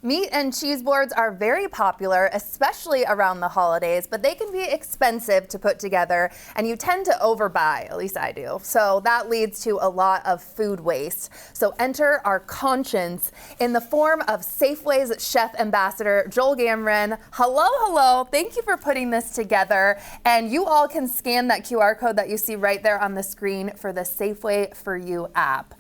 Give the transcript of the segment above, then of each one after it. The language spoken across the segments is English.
Meat and cheese boards are very popular, especially around the holidays, but they can be expensive to put together, and you tend to overbuy, at least I do. So that leads to a lot of food waste. So enter our conscience in the form of Safeway's Chef Ambassador, Joel Gamron. Hello, hello. Thank you for putting this together. And you all can scan that QR code that you see right there on the screen for the Safeway For You app.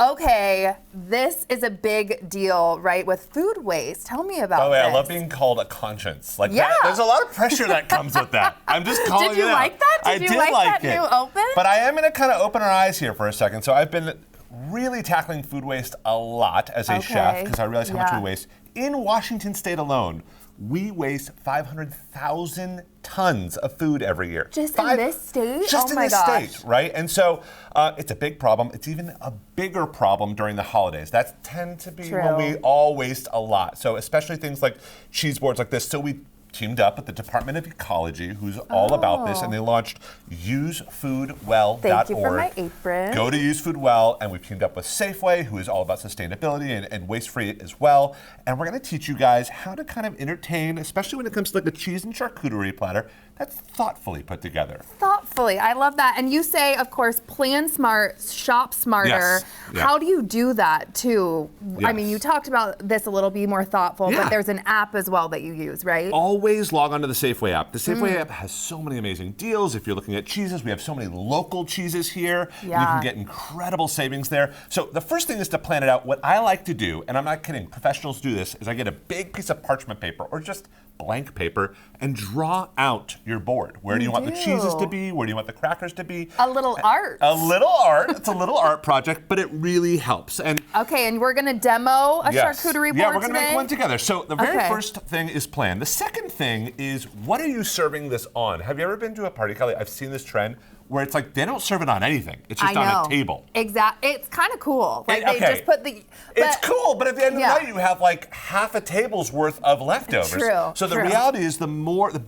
Okay, this is a big deal, right, with food waste. Tell me about this. I love being called a conscience. Like that, there's a lot of pressure that comes with that. I'm just calling it out. Did you like that? Did you like that new open? But I am going to kind of open our eyes here for a second. So I've been really tackling food waste a lot as a chef because I realize how much we waste. In Washington State alone, we waste 500,000 tons of food every year. Just in this state? Just in this state, right? And so it's a big problem. It's even a bigger problem during the holidays. That tend to be when we all waste a lot. So especially things like cheese boards like this. So we teamed up with the Department of Ecology, who's all about this, and they launched usefoodwell.org. Thank you for my apron. Go to usefoodwell, and we've teamed up with Safeway, who is all about sustainability and waste-free as well. And we're going to teach you guys how to kind of entertain, especially when it comes to like a cheese and charcuterie platter that's thoughtfully put together. Thoughtfully, I love that. And you say, of course, plan smart, shop smarter. Yes. Yeah. How do you do that too? Yes. I mean, you talked about this a little, be more thoughtful, but there's an app as well that you use, right? Always log onto the Safeway app. The Safeway app has so many amazing deals. If you're looking at cheeses, we have so many local cheeses here. You can get incredible savings there. So the first thing is to plan it out. What I like to do, and I'm not kidding, professionals do this, is I get a big piece of parchment paper or just blank paper and draw out your board. Where do you want the cheeses to be? Where do you want the crackers to be? A little art. A little art. It's a little art project, but it really helps. And okay, and we're going to demo a charcuterie board Yeah, we're going to today? make one together. So the very first thing is plan. The second thing is, what are you serving this on? Have you ever been to a party, Kelly? I've seen this trend where it's like they don't serve it on anything. It's just on a table. Exactly. It's kind of cool. Like they just put the... It's cool, but at the end of the night, you have like half a table's worth of leftovers. True. So the reality is the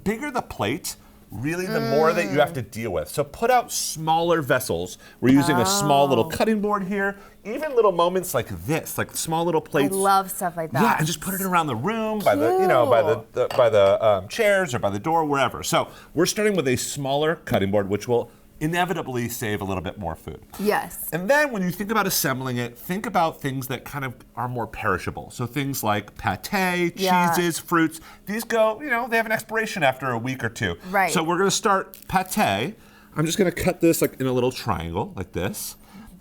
bigger the plate, really the more that you have to deal with. So put out smaller vessels. We're using a small little cutting board here. Even little moments like this, like small little plates. I love stuff like that. Yeah, and just put it around the room, by the chairs or by the door, wherever. So we're starting with a smaller cutting board, which will inevitably save a little bit more food. Yes. And then when you think about assembling it, think about things that kind of are more perishable. So things like pate, cheeses, fruits. These go, they have an expiration after a week or two. Right. So we're going to start pate. I'm just going to cut this like in a little triangle like this.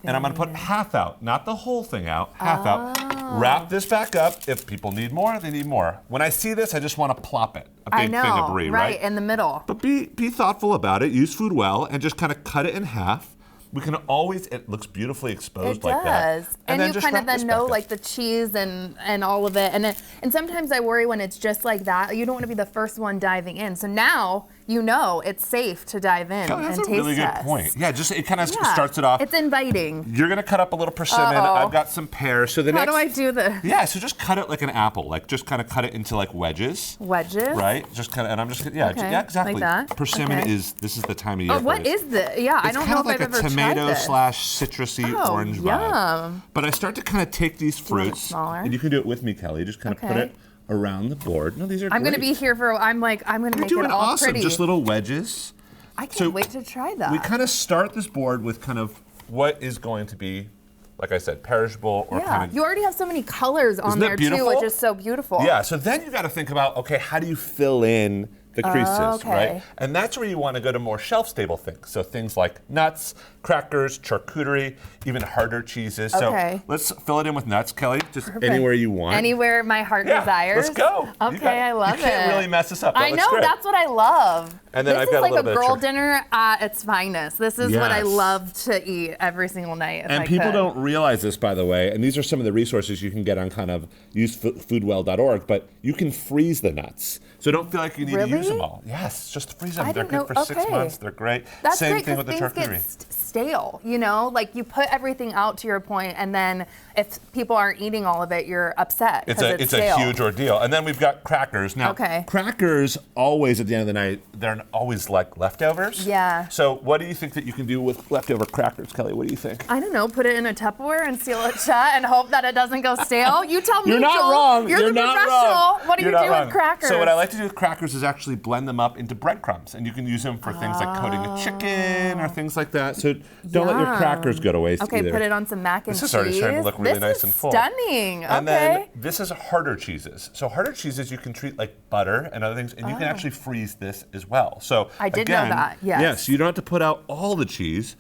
And I'm going to put half out, not the whole thing out, half out. Wrap this back up. If people need more, they need more. When I see this, I just want to plop it. A big thing of brie, right? In the middle. But be thoughtful about it. Use food well and just kind of cut it in half. We can always, it looks beautifully exposed like that. It does. And you kind of then know like the cheese and all of it. And sometimes I worry when it's just like that, you don't want to be the first one diving in. So now it's safe to dive in and taste test. That's a really good point. Yeah, it kind of starts it off. It's inviting. You're going to cut up a little persimmon. I've got some pears. So how do I do this? Yeah, so just cut it like an apple. Like just kind of cut it into like wedges. Wedges? Right? Just kind of, and I'm just, exactly. Like that? Persimmon this is the time of year. Oh, what is this? Yeah, I don't know if I've ever tried this. It's kind of like a tomato/citrusy orange vibe. But I start to kind of take these fruits, and you can do it with me, Kelly. Just kind of put it around the board. No, these are I'm going to be here for, I'm going to make it all awesome. pretty. Just little wedges. I can't wait to try that. We kind of start this board with kind of what is going to be, like I said, perishable or kind of... You already have so many colors on there too, which is so beautiful. Yeah, so then you got to think about, okay, how do you fill in the creases, right? And that's where you want to go to more shelf-stable things. So things like nuts, crackers, charcuterie, even harder cheeses. So let's fill it in with nuts, Kelly, just anywhere you want. Anywhere my heart desires. Let's go. Okay, I love it. You can't really mess this up. I know, that's what I love. And then this I've got is like a girl dinner at its finest. This is what I love to eat every single night. And people don't realize this, by the way, and these are some of the resources you can get on kind of usefoodwell.org, but you can freeze the nuts. So don't feel like you need to use use them all. Yes, just freeze them. I They're didn't good know- for 6 months. They're great. That's Same great thing with the things charcuterie. get stale, you know? Like you put everything out to your point, and then if people aren't eating all of it, you're upset. It's 'cause a stale. huge ordeal. And then we've got crackers. Now, crackers always at the end of the night, they're always like leftovers. Yeah. So what do you think that you can do with leftover crackers, Kelly? What do you think? I don't know, put it in a Tupperware and seal it shut and hope that it doesn't go stale. You tell me, You're not Joel. wrong. You're the not professional. wrong. What do You're you not do wrong. with crackers? So what I like to do with crackers is actually blend them up into breadcrumbs, and you can use them for things like coating a chicken or things like that. So don't let your crackers go to waste Okay, either. put it on some mac and cheese. This is already starting to look really nice and full. Stunning. And okay. then this is harder cheeses. So harder cheeses you can treat like butter and other things, and you can actually freeze this as well. So I did know that, yes. Yes, you don't have to put out all the cheese.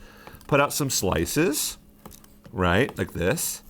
Put out some slices, right, like this.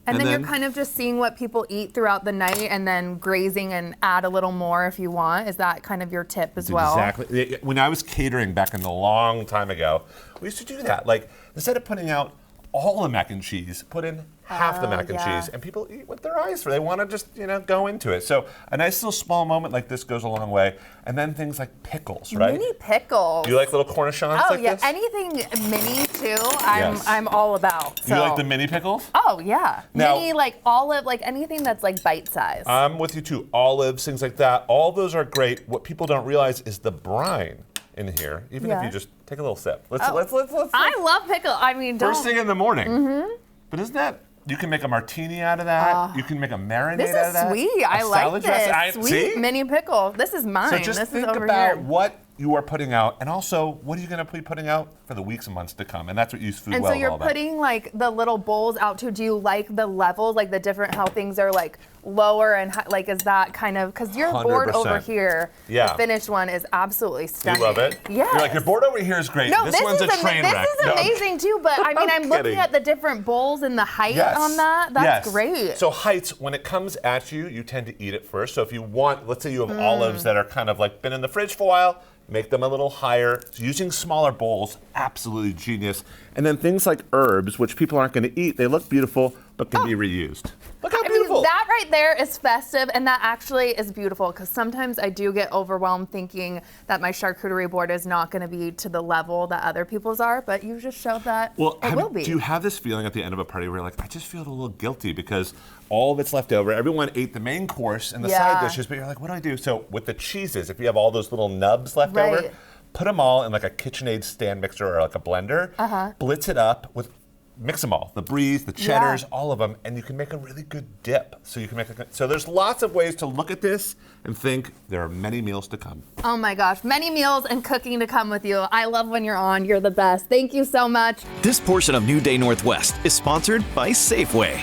And then you're kind of just seeing what people eat throughout the night and then grazing and add a little more if you want. Is that kind of your tip as well? Exactly. When I was catering back in the long time ago, we used to do that. Like instead of putting out all the mac and cheese, put in half the mac and cheese, and people eat with their eyes. They want to just, go into it. So a nice little small moment like this goes a long way. And then things like pickles, right? Mini pickles. Do you like little cornichons Oh like yeah, this? anything mini too. Yes. I'm all about. Do you like the mini pickles? Oh yeah, Now- mini like olive, like anything that's like bite size. I'm with you too. Olives, things like that. All those are great. What people don't realize is the brine in here. Even if you just take a little sip. Let's. I love pickle. I mean, don't. First thing in the morning. But isn't that? You can make a martini out of that. You can make a marinade This out of is that. sweet. I A like salad this. dressing. Sweet See? mini pickle. This is mine. So just this think is over about here. what you are putting out, and also what are you going to be putting out for the weeks and months to come, and that's what Use Food And Well so is you're all about. putting like the little bowls out too. Do you like the levels, like the different how things are like lower and high, like is that kind of because your board 100%. over here, Yeah. the finished one is absolutely stunning. You love it? Yeah. You're like, your board over here is great. No, this one's a train wreck. This is No, I'm amazing too, but I mean, I'm looking kidding. at the different bowls and the height Yes. on that. That's Yes. great. So heights, when it comes at you, you tend to eat it first. So if you want, let's say you have olives that are kind of like been in the fridge for a while, make them a little higher. So using smaller bowls, absolutely genius. And then things like herbs, which people aren't going to eat, they look beautiful, but can be reused. Look how I beautiful. mean, that right there is festive, and that actually is beautiful because sometimes I do get overwhelmed thinking that my charcuterie board is not going to be to the level that other people's are, but you just showed that it will be. Do you have this feeling at the end of a party where you're like, I just feel a little guilty because all of it's left over. Everyone ate the main course and the side dishes, but you're like, what do I do? So with the cheeses, if you have all those little nubs left over, put them all in like a KitchenAid stand mixer or like a blender, blitz it up with. Mix them all, the bries, the cheddars, all of them, and you can make a really good dip. So you can make so there's lots of ways to look at this and think there are many meals to come. Oh my gosh, many meals and cooking to come with you. I love when you're on. You're the best. Thank you so much. This portion of New Day Northwest is sponsored by Safeway.